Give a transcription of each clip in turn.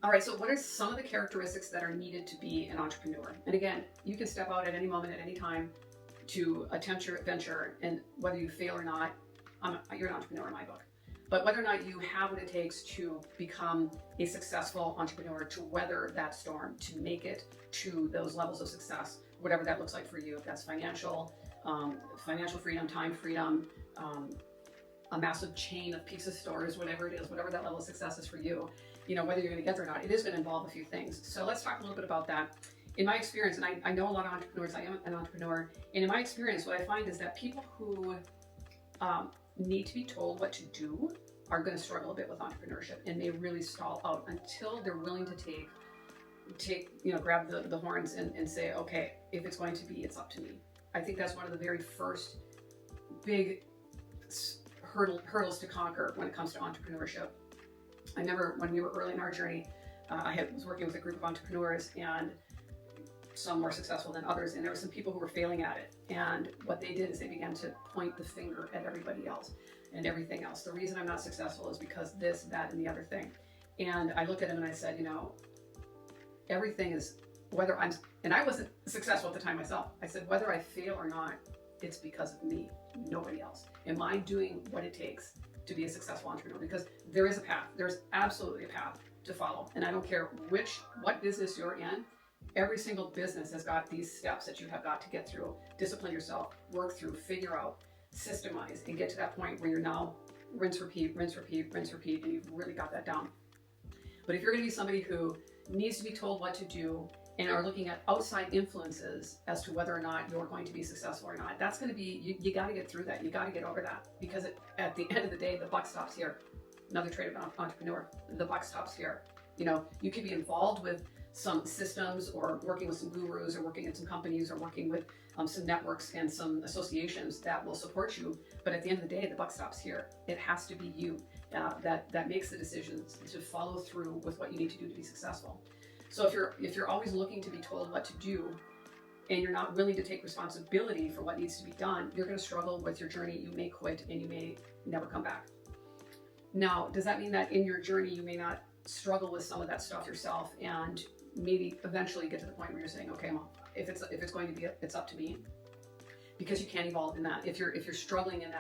All right, so what are some of the characteristics that are needed to be an entrepreneur? And again, you can step out at any moment, at any time to attempt your venture, and whether you fail or not, you're an entrepreneur in my book. But whether or not you have what it takes to become a successful entrepreneur, to weather that storm, to make it to those levels of success, whatever that looks like for you, if that's financial freedom, time freedom, a massive chain of pizza stores, whatever it is, whatever that level of success is for you, whether you're going to get there or not, it is going to involve a few things. So let's talk a little bit about that. In my experience, and I know a lot of entrepreneurs, I am an entrepreneur, and in my experience, what I find is that people who need to be told what to do are going to struggle a bit with entrepreneurship, and they really stall out until they're willing to grab the horns and say, okay, if it's going to be, it's up to me. I think that's one of the very first big hurdles to conquer when it comes to entrepreneurship. I remember when we were early in our journey, I was working with a group of entrepreneurs, and some more successful than others, and there were some people who were failing at it. And what they did is they began to point the finger at everybody else and everything else. The reason I'm not successful is because this, that, and the other thing. And I looked at him and I said, everything is, and I wasn't successful at the time myself. I said, whether I fail or not, it's because of me, nobody else. Am I doing what it takes to be a successful entrepreneur? Because there is a path. There's absolutely a path to follow. And I don't care what business you're in, every single business has got these steps that you have got to get through, discipline yourself, work through, figure out, systemize, and get to that point where you're now rinse, repeat, rinse, repeat, rinse, repeat, and you've really got that down. But if you're going to be somebody who needs to be told what to do and are looking at outside influences as to whether or not you're going to be successful or not, that's going to be, you got to get through that. You got to get over that, because at the end of the day, the buck stops here. Another trait of an entrepreneur, the buck stops here. You can be involved with some systems, or working with some gurus, or working in some companies, or working with some networks and some associations that will support you. But at the end of the day, the buck stops here. It has to be you that makes the decisions to follow through with what you need to do to be successful. So if you're always looking to be told what to do, and you're not willing to take responsibility for what needs to be done, you're going to struggle with your journey. You may quit, and you may never come back. Now, does that mean that in your journey you may not struggle with some of that stuff yourself, and maybe eventually get to the point where you're saying, okay, well, if it's going to be, it's up to me, because you can't evolve in that. If you're struggling in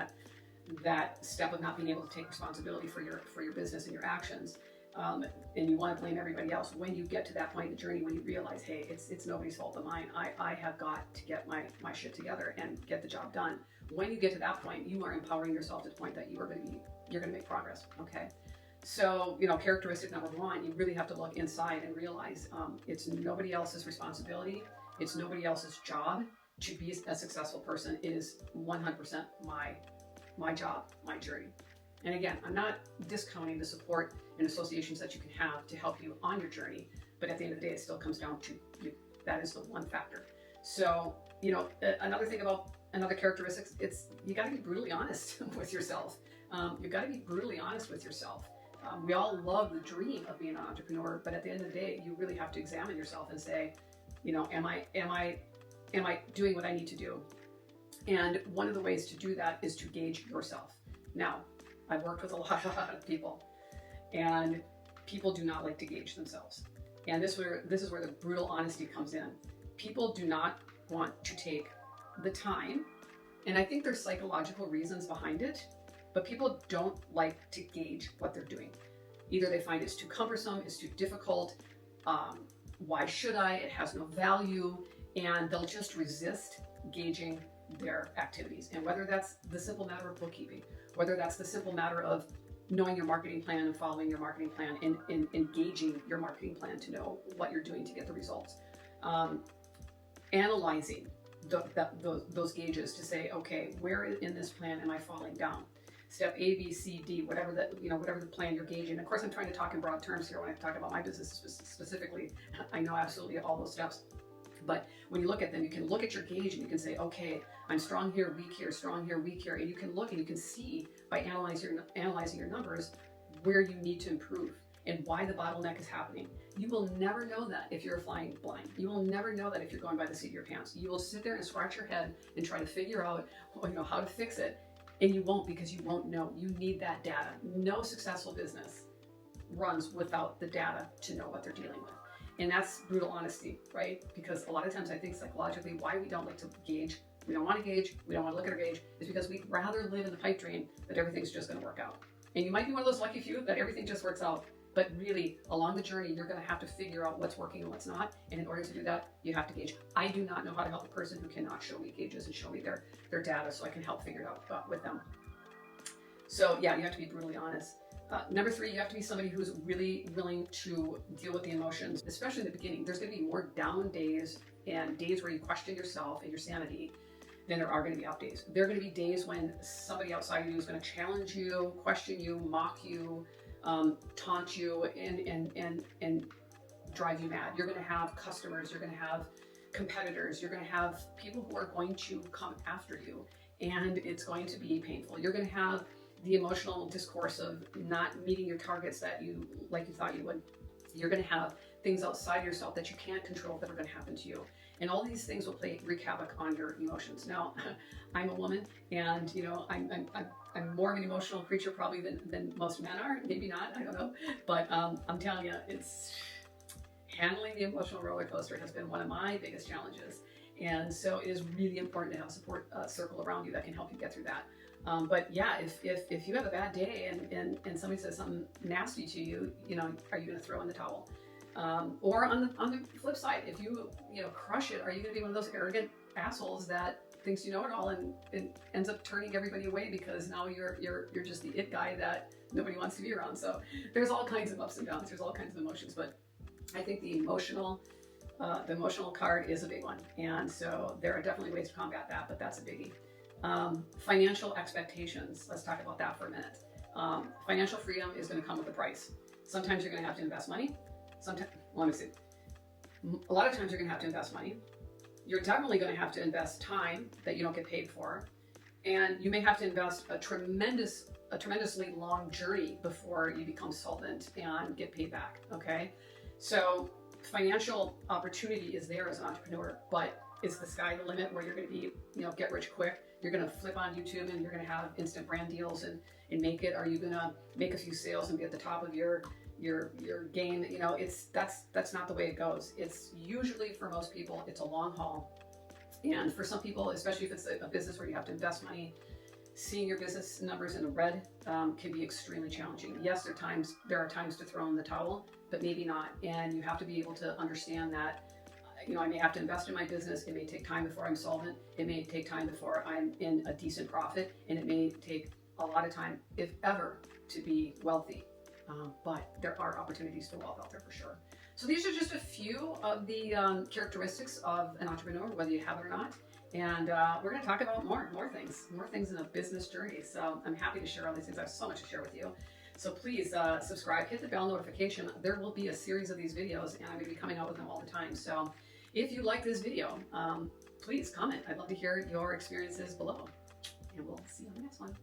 that step of not being able to take responsibility for your business and your actions, and you want to blame everybody else, when you get to that point in the journey when you realize, hey, it's nobody's fault but mine, I have got to get my shit together and get the job done. When you get to that point, you are empowering yourself to the point that you're going to make progress. Okay. So, characteristic number one, you really have to look inside and realize it's nobody else's responsibility. It's nobody else's job to be a successful person. It is 100% my job, my journey. And again, I'm not discounting the support and associations that you can have to help you on your journey, but at the end of the day, it still comes down to you. That is the one factor. So, another characteristic, you got to be brutally honest with yourself. You've got to be brutally honest with yourself. We all love the dream of being an entrepreneur, but at the end of the day, you really have to examine yourself and say, am I doing what I need to do? And one of the ways to do that is to gauge yourself. Now, I've worked with a lot of people, and people do not like to gauge themselves. And this is where the brutal honesty comes in. People do not want to take the time, and I think there's psychological reasons behind it, but people don't like to gauge what they're doing. Either they find it's too cumbersome, it's too difficult, why should I? It has no value, and they'll just resist gauging their activities. And whether that's the simple matter of bookkeeping, whether that's the simple matter of knowing your marketing plan and following your marketing plan and engaging your marketing plan to know what you're doing to get the results, analyzing those gauges to say, okay, where in this plan am I falling down? Step A, B, C, D, whatever the plan you're gauging. Of course, I'm trying to talk in broad terms here when I talk about my business specifically. I know absolutely all those steps. But when you look at them, you can look at your gauge and you can say, okay, I'm strong here, weak here, strong here, weak here. And you can look and you can see by analyzing your numbers where you need to improve and why the bottleneck is happening. You will never know that if you're flying blind. You will never know that if you're going by the seat of your pants. You will sit there and scratch your head and try to figure out how to fix it. And you won't, because you won't know. You need that data. No successful business runs without the data to know what they're dealing with. And that's brutal honesty, right? Because a lot of times I think psychologically why we don't like to gauge, we don't want to gauge, we don't want to look at our gauge, is because we'd rather live in the pipe dream that everything's just going to work out. And you might be one of those lucky few that everything just works out. But really, along the journey, you're going to have to figure out what's working and what's not. And in order to do that, you have to gauge. I do not know how to help a person who cannot show me gauges and show me their data so I can help figure it out with them. So yeah, you have to be brutally honest. Number 3, you have to be somebody who's really willing to deal with the emotions, especially in the beginning. There's going to be more down days and days where you question yourself and your sanity than there are going to be up days. There are going to be days when somebody outside of you is going to challenge you, question you, mock you, taunt you, and drive you mad. You're going to have customers, you're going to have competitors, you're going to have people who are going to come after you, and it's going to be painful. You're going to have the emotional discourse of not meeting your targets that you thought you would. You're going to have things outside yourself that you can't control that are going to happen to you. And all these things will wreak havoc on your emotions. Now, I'm a woman, and I'm more of an emotional creature probably than most men are. Maybe not, I don't know. But I'm telling you, it's handling the emotional roller coaster has been one of my biggest challenges. And so it is really important to have a support circle around you that can help you get through that. But yeah, if you have a bad day and somebody says something nasty to you, are you going to throw in the towel? Or on the flip side, if you crush it, are you going to be one of those arrogant assholes that thinks you know it all and ends up turning everybody away because now you're just the it guy that nobody wants to be around? So there's all kinds of ups and downs. There's all kinds of emotions, but I think the emotional card is a big one, and so there are definitely ways to combat that, but that's a biggie. Financial expectations. Let's talk about that for a minute. Financial freedom is going to come with a price. Sometimes you're going to have to invest money. A lot of times you're going to have to invest money. You're definitely going to have to invest time that you don't get paid for, and you may have to invest a tremendously long journey before you become solvent and get paid back. Okay, so financial opportunity is there as an entrepreneur, but is the sky the limit where you're going to be, get rich quick? You're going to flip on YouTube and you're going to have instant brand deals and make it? Are you going to make a few sales and be at the top of your game? That's not the way it goes. It's usually, for most people, it's a long haul. And for some people, especially if it's a business where you have to invest money, seeing your business numbers in the red can be extremely challenging. Yes, there are times to throw in the towel, but maybe not. And you have to be able to understand that I may have to invest in my business. It may take time before I'm solvent. It may take time before I'm in a decent profit. And it may take a lot of time, if ever, to be wealthy. But there are opportunities for wealth out there for sure. So these are just a few of the characteristics of an entrepreneur, whether you have it or not. And we're going to talk about more things in a business journey. So I'm happy to share all these things. I have so much to share with you. So please subscribe, hit the bell notification. There will be a series of these videos, and I'm going to be coming out with them all the time. So if you like this video, please comment. I'd love to hear your experiences below. And we'll see you on the next one.